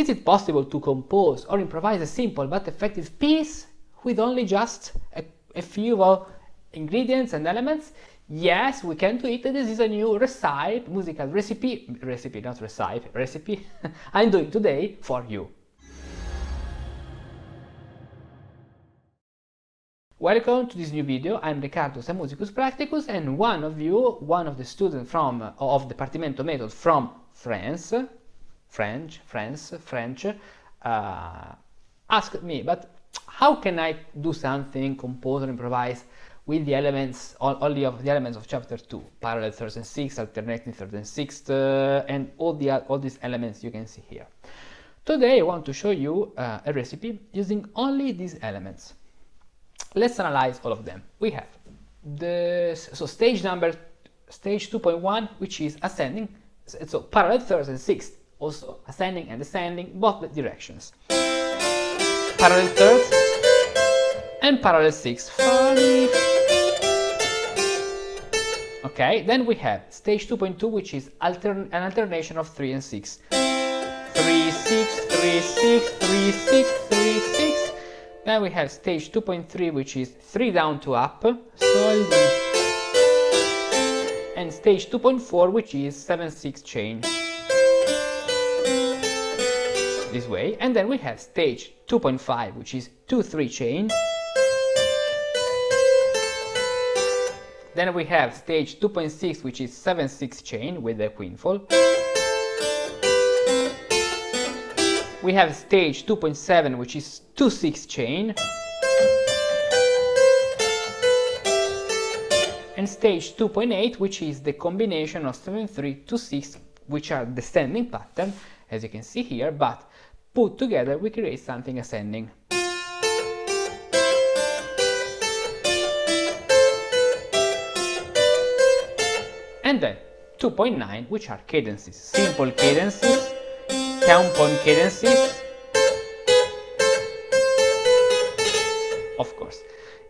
Is it possible to compose or improvise a simple but effective piece with only just a few ingredients and elements? Yes, we can do it. This is a new musical recipe I'm doing today for you. Welcome to this new video. I'm Riccardo, Musicus Practicus, and one of the students of the Partimento method from France, asked me, but how can I do something, compose or improvise with the elements, only of the elements of chapter 2, parallel thirds and sixths, alternating third and sixth, and all these elements you can see here. Today I want to show you a recipe using only these elements. Let's analyze all of them. We have stage 2.1, which is ascending, so parallel thirds and sixths, also ascending and descending, both directions. Parallel thirds and parallel sixths. Okay, then we have stage 2.2, which is an alternation of 3 and 6. 3, 6, 3, 6, 3, 6, 3, 6. Then we have stage 2.3, which is 3 down to up, sol, and stage 2.4, which is 7-6 chain, this way. And then we have stage 2.5, which is 2-3 chain. Then we have stage 2.6, which is 7-6 chain with the quinful. We have stage 2.7, which is 2-6 chain. And stage 2.8, which is the combination of 7-3 to 6, which are descending pattern, as you can see here, but put together we create something ascending. And then 2.9, which are cadences, simple cadences, counterpoint cadences. Of course,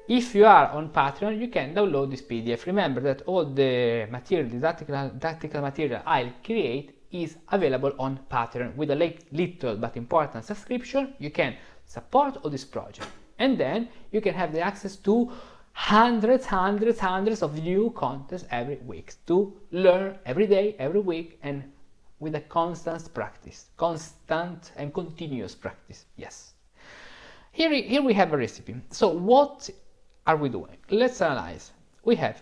if you are on Patreon, you can download this PDF. Remember that all the material, didactical material I'll create is available on Patreon. With a little but important subscription, you can support all this project. And then you can have the access to hundreds of new contents every week to learn every day, every week, and with a constant and continuous practice. Yes. Here we have a recipe. So what are we doing? Let's analyze. We have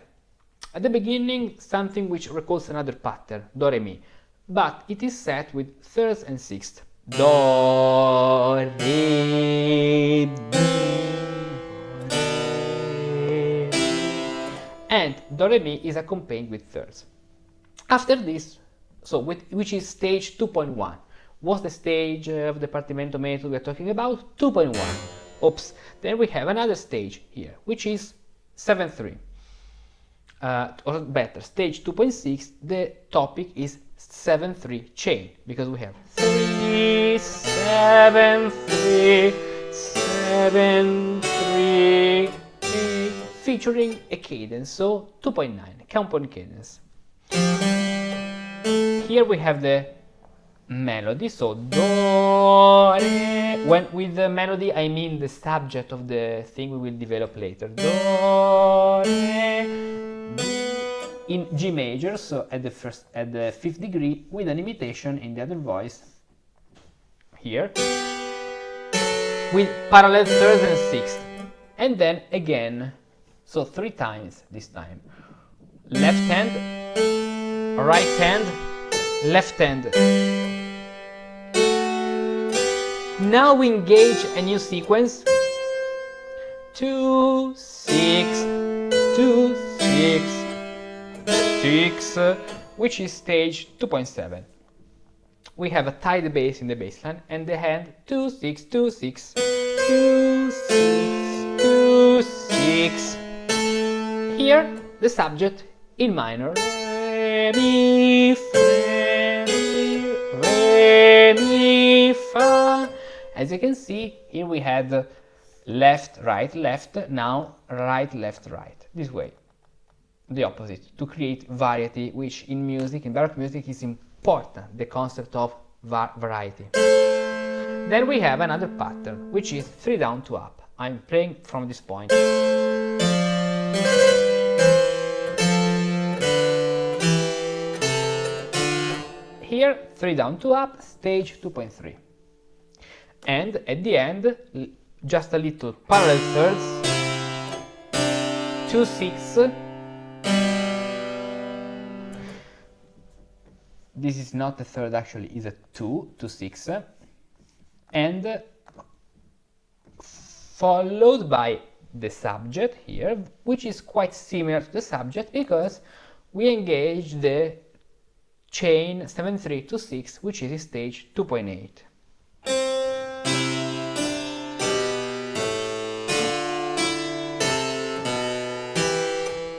at the beginning something which recalls another pattern, do re mi, but it is set with thirds and sixths. Do re mi. And do re mi is accompanied with thirds. After this, which is stage 2.1. What's the stage of the Partimento method we're talking about? 2.1. Oops. Then we have another stage here, which is 7-3. Or better, stage 2.6, the topic is 7-3 chain, because we have 3, 7, 3, 7, 3, 8, featuring a cadence, so 2.9, counterpoint cadence. Here we have the melody, so do, re. With the melody I mean the subject of the thing we will develop later. Do, re, mi, in G major, so at the 5th degree, with an imitation in the other voice here, with parallel thirds and sixths, and then again, so 3 times this time. Left hand, right hand, left hand. Now we engage a new sequence. 2, 6, 2, 6, 6, which is stage 2.7. We have a tied bass in the bass line and the hand 2, 6, 2, 6, 2, 6, 2, 6. Here the subject in minor. Re, mi, re, mi, fa. As you can see, here we had left, right, left, now right, left, right. This way. The opposite, to create variety, which in music, in baroque music, is important, the concept of variety. Then we have another pattern, which is 3 down, 2 up. I'm playing from this point. Here, 3 down, 2 up, stage 2.3. And at the end, just a little parallel thirds, 2, 6. This is not a third, actually, is a 2, 2, 6. And followed by the subject here, which is quite similar to the subject because we engage the chain 7, 3, 2, 6, which is in stage 2.8.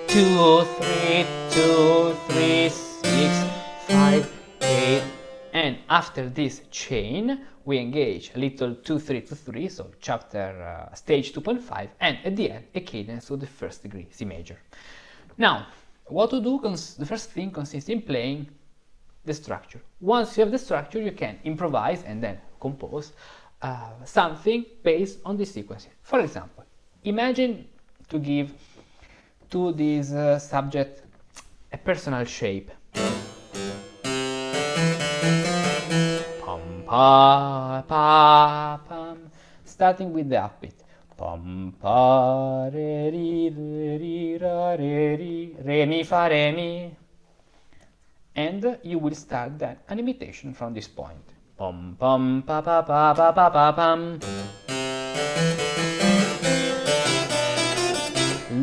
2, 3, 2, 3, 6, 5, 8, and after this chain we engage a little 2, 3, 2, 3, so chapter stage 2.5, and at the end a cadence of the first degree, C major. Now, what to do? The first thing consists in playing the structure. Once you have the structure, you can improvise and then compose something based on this sequence. For example, imagine to give to this subject a personal shape. Pam pa pa pam, starting with the upbeat. Pam pa re ri ra re mi fa re mi. And you will start then an imitation from this point. Pam pam pa pa pa pa pa pa pam.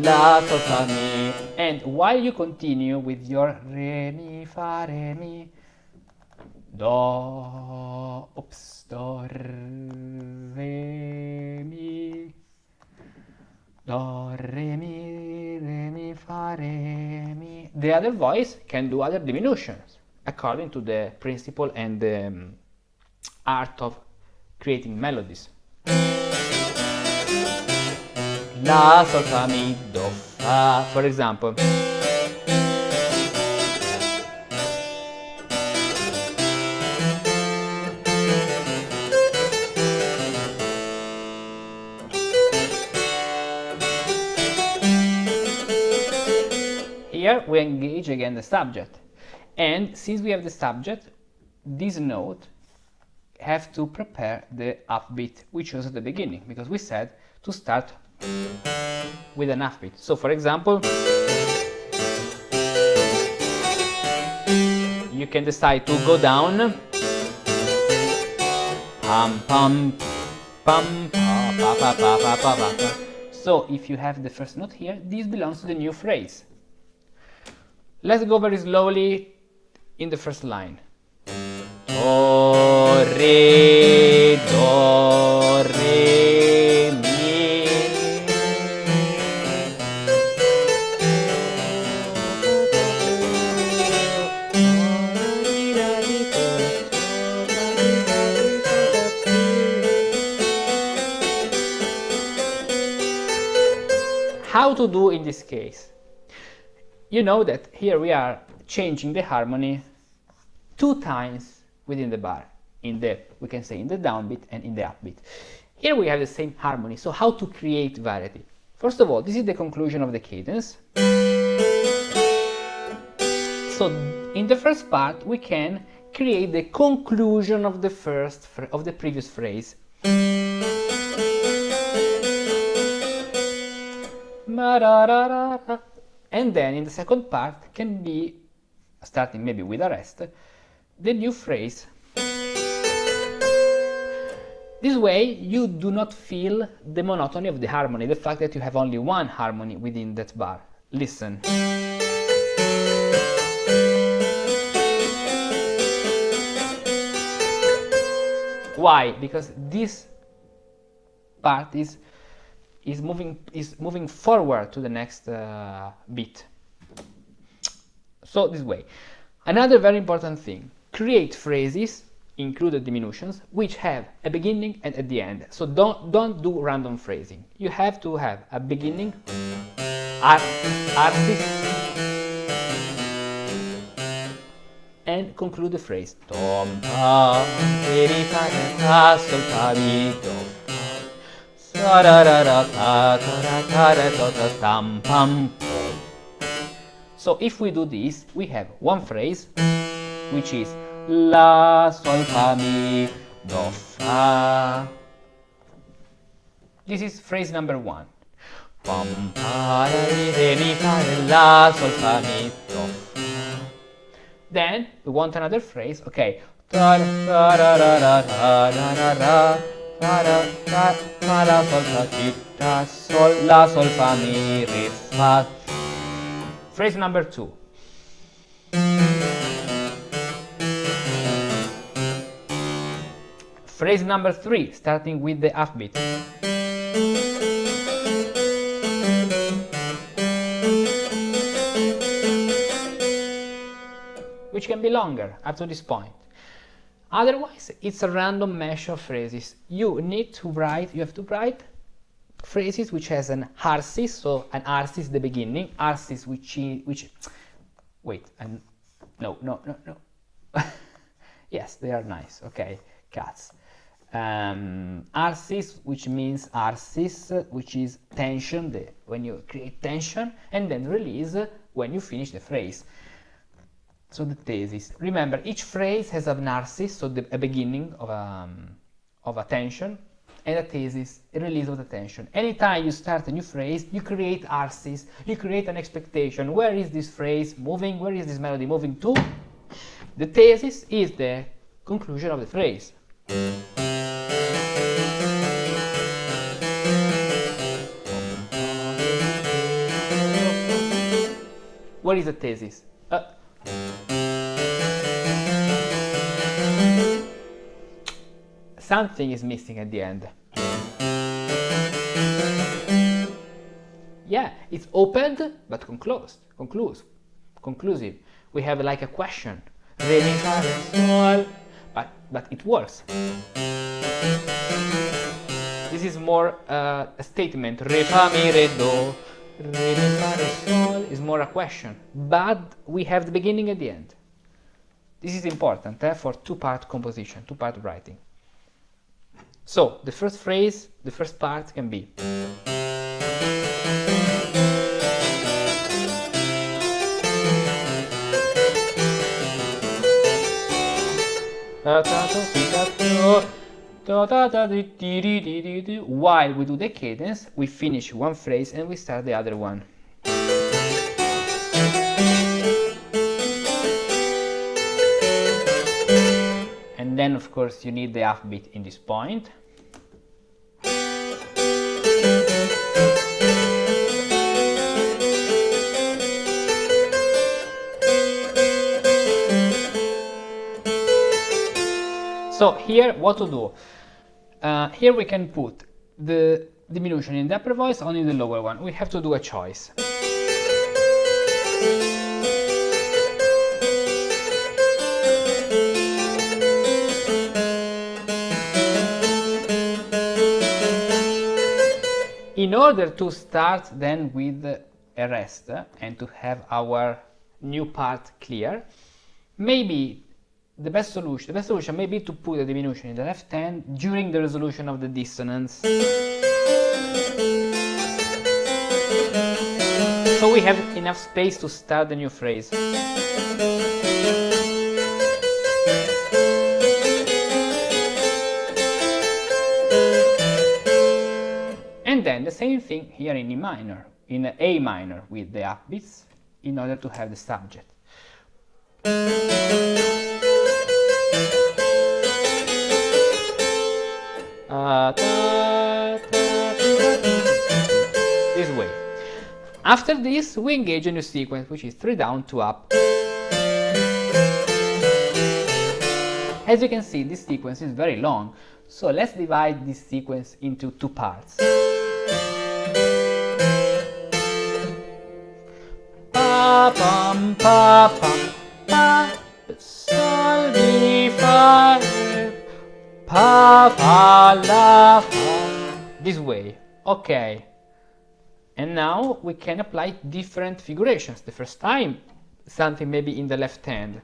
La sol fa mi. And while you continue with your re mi fa re mi, do, oops, do re mi, do re mi fa re mi. The other voice can do other diminutions according to the principle and the art of creating melodies. La, sol, fa, mi, do, fa, for example. Here we engage again the subject, and since we have the subject, this note have to prepare the upbeat we chose at the beginning, because we said to start with an upbeat. So for example, you can decide to go down, pam pam pam pa pa pa pa pa pa pa. So if you have the first note here, this belongs to the new phrase. Let's go very slowly in the first line. Do, re, mi. How to do in this case? You know that here we are changing the harmony 2 times within the bar, we can say in the downbeat and in the upbeat. Here we have the same harmony, so how to create variety? First of all, this is the conclusion of the cadence. So in the first part we can create the conclusion of the previous phrase. And then in the second part can be, starting maybe with a rest, the new phrase. This way you do not feel the monotony of the harmony, the fact that you have only one harmony within that bar. Listen. Why? Because this part is moving forward to the next beat. So this way. Another very important thing, create phrases, included diminutions, which have a beginning and at the end. So don't do random phrasing. You have to have a beginning, artist, and conclude the phrase. Tom, pa, re, mi, fa, re, fa, sol, fa, mi, do, fa, sa, ra, ra, ra, ta, ta, ra, ta, ra, do, ta, tam, pam, pom. So if we do this, we have one phrase, which is la, sol, fa, mi, do, fa. This is phrase number 1. Pam, pa, re, mi, fa, re, la, sol, fa, mi, do, fa. Then we want another phrase, okay. Ta, ra, ra, ra, ra, ra, ra, ra, ra, fa, ra, fa, fa, la, sol, fa, ti, ta, sol, la, sol, fa, mi, re, fa. Phrase number 2. Phrase number 3, starting with the half beat. Which can be longer up to this point. Otherwise, it's a random mesh of phrases. You have to write phrases which has an arsis, so an arsis the beginning, arsis no. Yes, they are nice, okay, cats. Arsis, which means arsis, which is tension, when you create tension, and then release when you finish the phrase. So the thesis. Remember, each phrase has an arsis, so a beginning of a tension, and a thesis, a release of the tension. Anytime you start a new phrase, you create arsis, you create an expectation. Where is this phrase moving? Where is this melody moving to? The thesis is the conclusion of the phrase. What is the thesis? Something is missing at the end. Yeah, it's opened but conclusive. We have like a question. Re, mi, fa, re, sol. But it works. This is more a statement. Re, fa, mi, re, do. Re, mi, fa, re, sol is more a question. But we have the beginning and the end. This is important for two-part composition, two-part writing. So the first phrase, the first part can be while we do the cadence, we finish one phrase and we start the other one. And then, of course, you need the half beat in this point. So here, what to do? Here we can put the diminution in the upper voice, only the lower one. We have to do a choice. In order to start then with a rest and to have our new part clear, maybe the best solution may be to put the diminution in the left hand during the resolution of the dissonance. So we have enough space to start the new phrase. And then the same thing here in E minor, in A minor with the upbeats, in order to have the subject. This way. After this, we engage a new sequence, which is 3 down, 2 up. As you can see, this sequence is very long, so let's divide this sequence into 2 parts. Pa, pam, pa, pam, pa, sol, mi, fa, re, pa, fa, la, fa. This way. Okay. And now we can apply different figurations. The first time, something maybe in the left hand.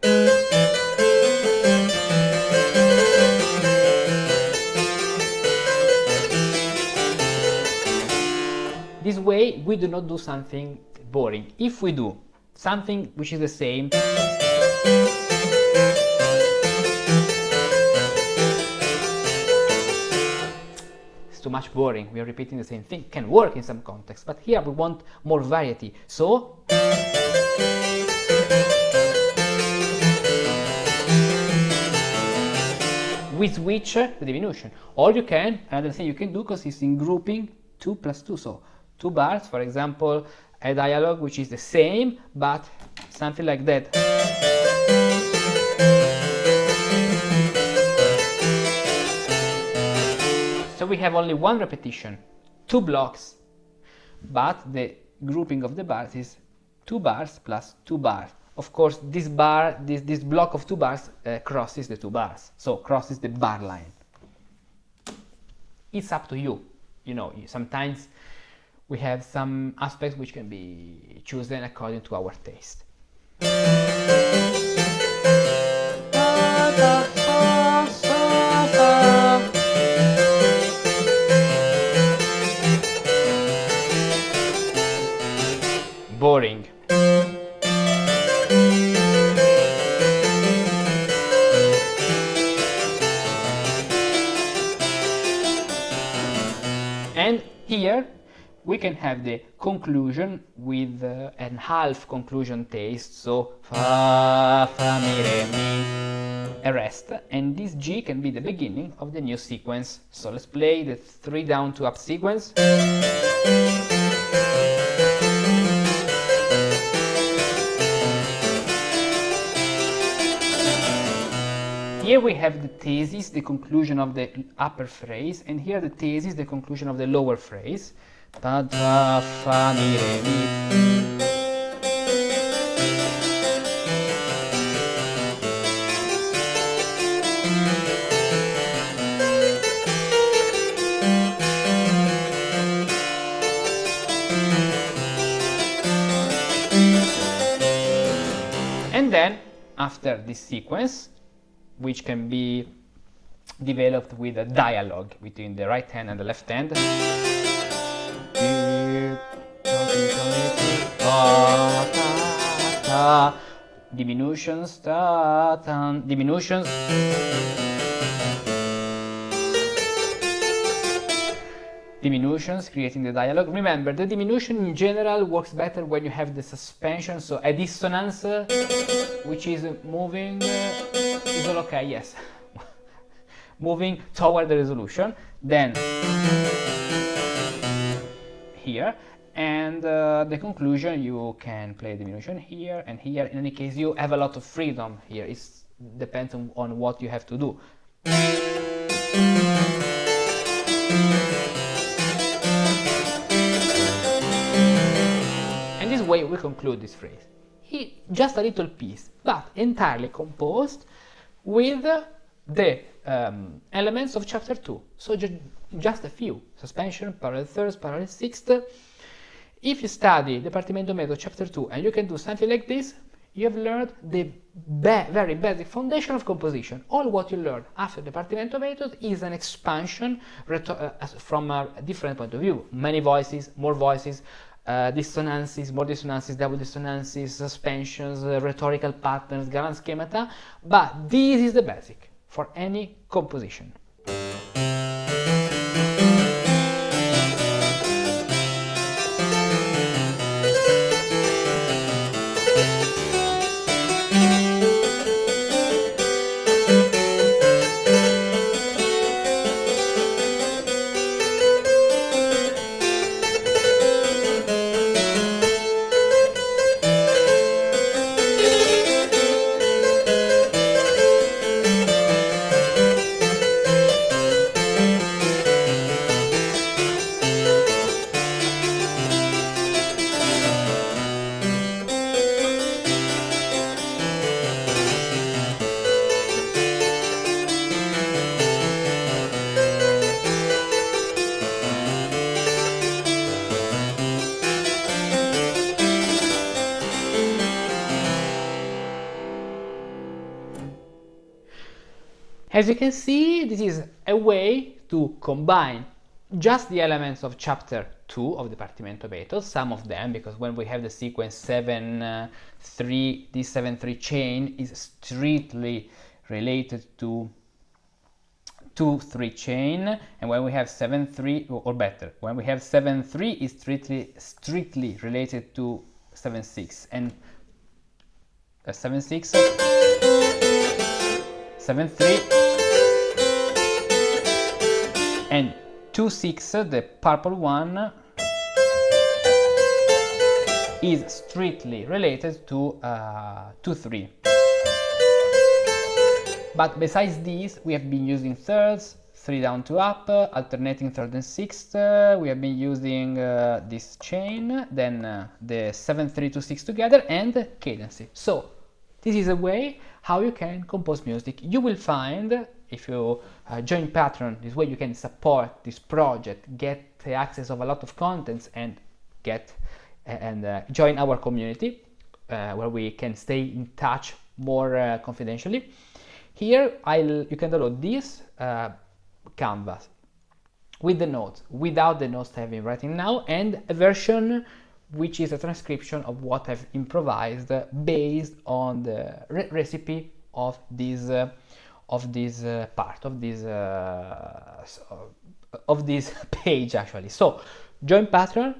way we do not do something boring. If we do something which is the same, it's too much boring. We are repeating the same thing. Can work in some context, but here we want more variety. So we switch the diminution. Or you can, another thing you can do consists in grouping 2 plus 2. So 2 bars, for example, a dialogue which is the same, but something like that. So we have only one repetition, 2 blocks, but the grouping of the bars is 2 bars plus 2 bars. Of course, this bar, this block of 2 bars crosses the 2 bars, so crosses the bar line. It's up to you. You know, sometimes we have some aspects which can be chosen according to our taste. Boring. And here we can have the conclusion with an half conclusion taste, so fa, fa, mi, re, mi, a rest, and this G can be the beginning of the new sequence. So let's play the 3 down 2 up sequence. Here we have the thesis, the conclusion of the upper phrase, and here the thesis, the conclusion of the lower phrase. Ta, da, fa, mi, re, mi. And then, after this sequence, which can be developed with a dialogue between the right hand and the left hand. Diminutions, diminutions. Diminutions, creating the dialogue. Remember, the diminution in general works better when you have the suspension, so a dissonance which is moving is all okay, yes. Moving toward the resolution, then here, and the conclusion you can play diminution here and here. In any case, you have a lot of freedom here. It depends on what you have to do. And this way we conclude this phrase. Just a little piece, but entirely composed with the elements of chapter 2. So just a few: suspension, parallel thirds, parallel sixth. If you study the partimento method chapter 2 and you can do something like this, you have learned the very basic foundation of composition. All what you learn after the partimento method is an expansion from a different point of view. Many voices, more voices, dissonances, more dissonances, double dissonances, suspensions, rhetorical patterns, galant schemata, but this is the basic for any composition. As you can see, this is a way to combine just the elements of chapter 2 of the partimento method, some of them, because when we have the sequence 7-3, this 7-3 chain is strictly related to 2-3 chain, and when we have 7-3, or better, when we have 7-3 is strictly related to 7-6, and 7-6, 7-3, and 2-6, the purple one, is strictly related to 2-3. But besides these, we have been using thirds, 3 down, 2 up, alternating third and sixth. We have been using this chain, then the 7-3 to 6 together, and cadency. So this is a way how you can compose music. You will find, if you join Patreon, this way you can support this project, get the access of a lot of contents, and join our community where we can stay in touch more confidentially. Here you can download this canvas with the notes, without the notes I've been writing now, and a version which is a transcription of what I've improvised based on the recipe of this part of this page actually. So join Patreon,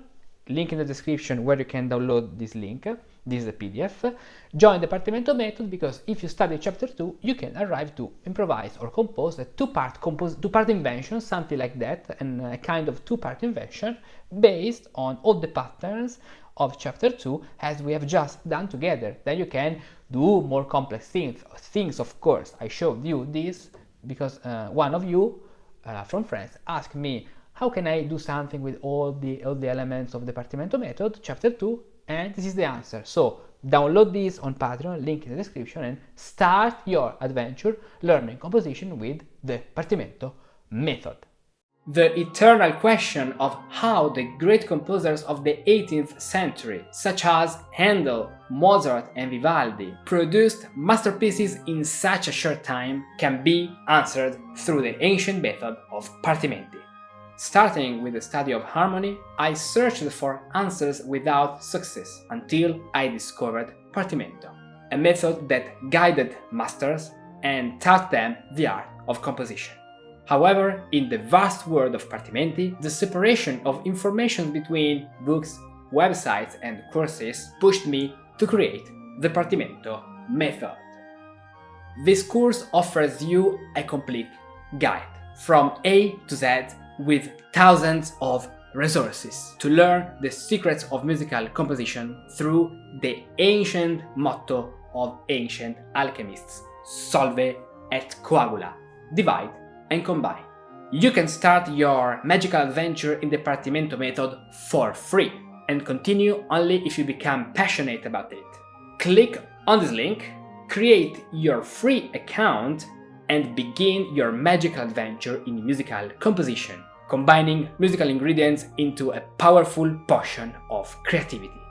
link in the description where you can download this link. This is the PDF. Join the partimento method, because if you study chapter 2, you can arrive to improvise or compose a two-part invention, something like that, and a kind of two-part invention based on all the patterns of chapter 2 as we have just done together. Then you can do more complex things. Of course, I showed you this because one of you from France asked me, how can I do something with all the elements of the partimento method, chapter 2, and this is the answer. So download this on Patreon, link in the description, and start your adventure learning composition with the partimento method. The eternal question of how the great composers of the 18th century, such as Handel, Mozart and Vivaldi, produced masterpieces in such a short time can be answered through the ancient method of partimenti. Starting with the study of harmony, I searched for answers without success until I discovered partimento, a method that guided masters and taught them the art of composition. However, in the vast world of partimenti, the separation of information between books, websites and courses pushed me to create the partimento method. This course offers you a complete guide from A to Z with thousands of resources to learn the secrets of musical composition through the ancient motto of ancient alchemists: solve et coagula, divide and combine. You can start your magical adventure in the partimento method for free and continue only if you become passionate about it. Click on this link, create your free account, and begin your magical adventure in musical composition, combining musical ingredients into a powerful potion of creativity.